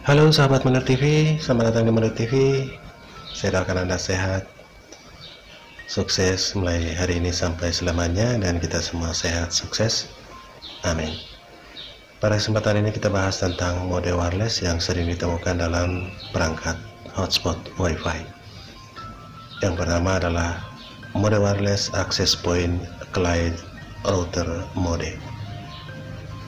Halo sahabat Mener TV, selamat datang di Mener TV. Saya doakan Anda sehat, sukses mulai hari ini sampai selamanya, dan kita semua sehat, sukses. Amin. Pada kesempatan ini kita bahas tentang mode wireless yang sering ditemukan dalam perangkat hotspot Wi-Fi. Yang pertama adalah mode wireless access point client router mode.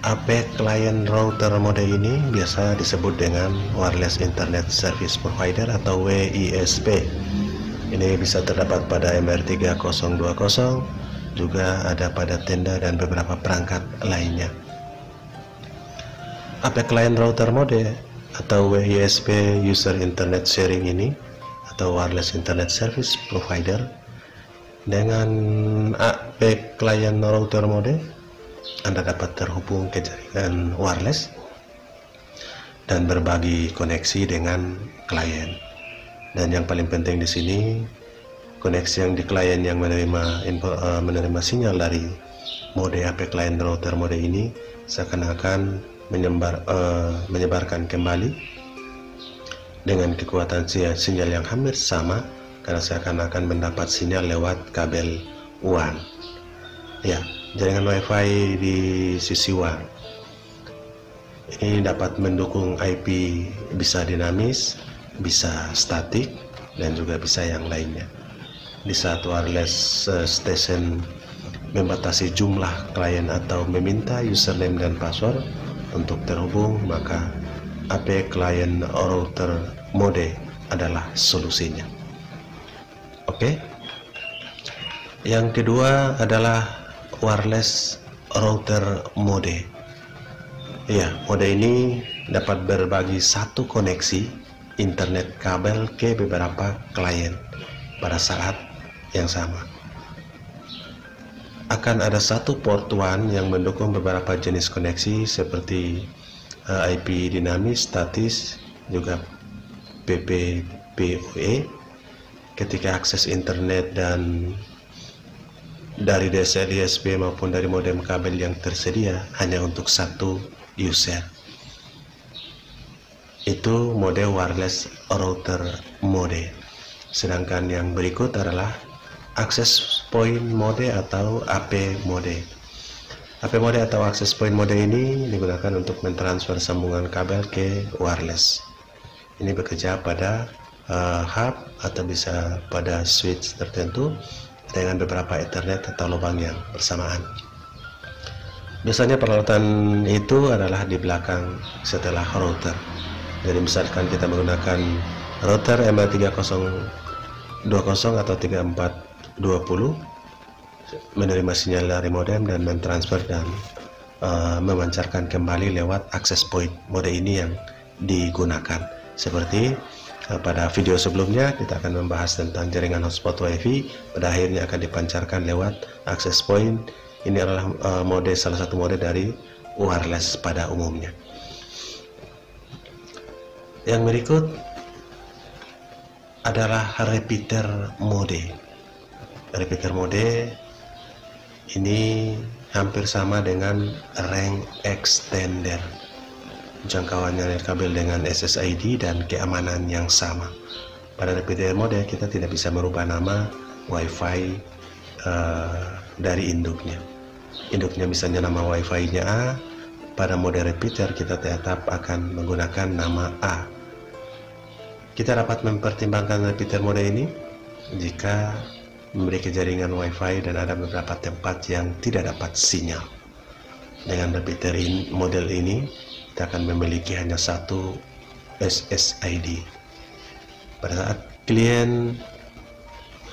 AP Client Router mode ini biasa disebut dengan Wireless Internet Service Provider atau WISP. Ini bisa terdapat pada MR3020, juga ada pada tenda dan beberapa perangkat lainnya. AP Client Router mode atau WISP User Internet Sharing ini atau Wireless Internet Service Provider dengan AP Client Router mode Anda dapat terhubung ke jaringan wireless dan berbagi koneksi dengan klien. Dan yang paling penting di sini, koneksi yang di klien yang menerima sinyal dari mode AP Client Router mode ini seakan-akan menyebarkan kembali dengan kekuatan sinyal yang hampir sama, karena seakan-akan mendapat sinyal lewat kabel WAN. Ya, jaringan Wi-Fi di sisi WAN ini dapat mendukung IP bisa dinamis, bisa statik, dan juga bisa yang lainnya. Di saat wireless station membatasi jumlah klien atau meminta username dan password untuk terhubung, maka AP Client Router mode adalah solusinya. Oke. Yang kedua adalah wireless router mode. Ya, mode ini dapat berbagi satu koneksi internet kabel ke beberapa klien pada saat yang sama. Akan ada satu port WAN yang mendukung beberapa jenis koneksi seperti IP dinamis, statis, juga PPPoE. Ketika akses internet dan dari DSL ISP maupun dari modem kabel yang tersedia hanya untuk satu user. Itu mode wireless router mode. Sedangkan yang berikut adalah access point mode atau AP mode. AP mode atau access point mode ini digunakan untuk mentransfer sambungan kabel ke wireless. Ini bekerja pada hub atau bisa pada switch tertentu dengan beberapa Ethernet atau lubang yang bersamaan. Biasanya peralatan itu adalah di belakang setelah router. Jadi misalkan kita menggunakan router ML3020 atau 3420 menerima sinyal dari modem dan mentransfer dan memancarkan kembali lewat access point mode ini yang digunakan. Seperti pada video sebelumnya kita akan membahas tentang jaringan hotspot Wi-Fi, pada akhirnya akan dipancarkan lewat access point. Ini adalah salah satu mode dari wireless pada umumnya. Yang berikut adalah repeater mode. Repeater mode ini hampir sama dengan range extender. Jangkauannya dari kabel dengan SSID dan keamanan yang sama. Pada repeater mode kita tidak bisa merubah nama Wi-Fi dari induknya. Induknya misalnya nama Wi-Fi-nya A, pada mode repeater kita tetap akan menggunakan nama A. Kita dapat mempertimbangkan repeater mode ini jika memiliki jaringan Wi-Fi dan ada beberapa tempat yang tidak dapat sinyal. Dengan repeater model ini kita akan memiliki hanya satu SSID. Pada saat klien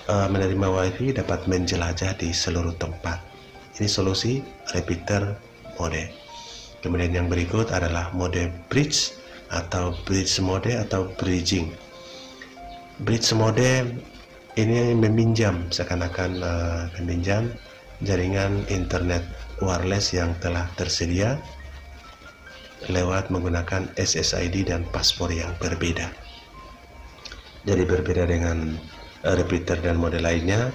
menerima Wi-Fi dapat menjelajah di seluruh tempat. Ini solusi repeater mode. Kemudian yang berikut adalah mode bridge atau bridge mode atau bridging. Bridge mode ini meminjam, seakan-akan meminjam jaringan internet wireless yang telah tersedia lewat menggunakan SSID dan paspor yang berbeda. Jadi berbeda dengan repeater dan mode lainnya,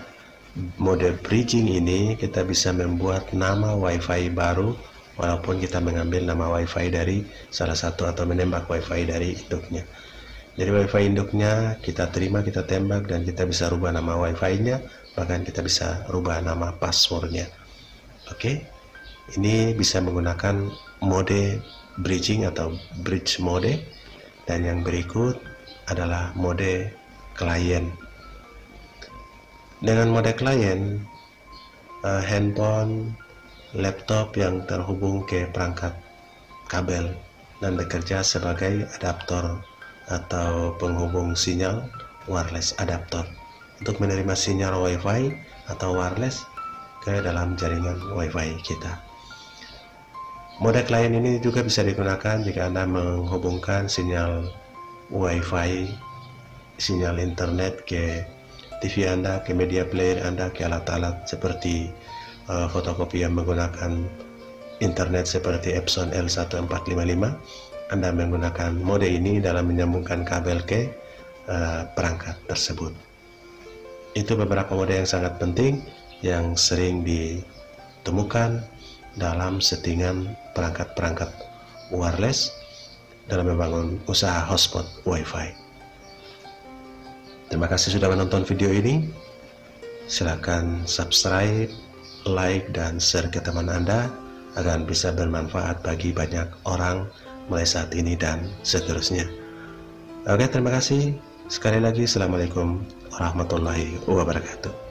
mode bridging ini kita bisa membuat nama Wi-Fi baru walaupun kita mengambil nama WiFi dari salah satu atau menembak WiFi dari induknya. Jadi WiFi induknya kita terima, kita tembak, dan kita bisa rubah nama WiFi-nya, bahkan kita bisa rubah nama passwordnya. Oke, ini bisa menggunakan mode bridging atau bridge mode, dan yang berikut adalah mode klien. Dengan mode klien, handphone, laptop yang terhubung ke perangkat kabel dan bekerja sebagai adaptor atau penghubung sinyal wireless adaptor untuk menerima sinyal WiFi atau wireless ke dalam jaringan WiFi kita. Mode klien ini juga bisa digunakan jika Anda menghubungkan sinyal WiFi, sinyal internet ke TV Anda, ke media player Anda, ke alat-alat seperti fotokopi yang menggunakan internet seperti Epson L1455. Anda menggunakan mode ini dalam menyambungkan kabel ke perangkat tersebut. Itu beberapa mode yang sangat penting yang sering ditemukan dalam settingan perangkat-perangkat wireless dalam membangun usaha hotspot WiFi. Terima kasih sudah menonton video ini. Silakan subscribe, like, dan share ke teman Anda agar bisa bermanfaat bagi banyak orang mulai saat ini dan seterusnya. Oke, terima kasih. Sekali lagi, Assalamualaikum warahmatullahi wabarakatuh.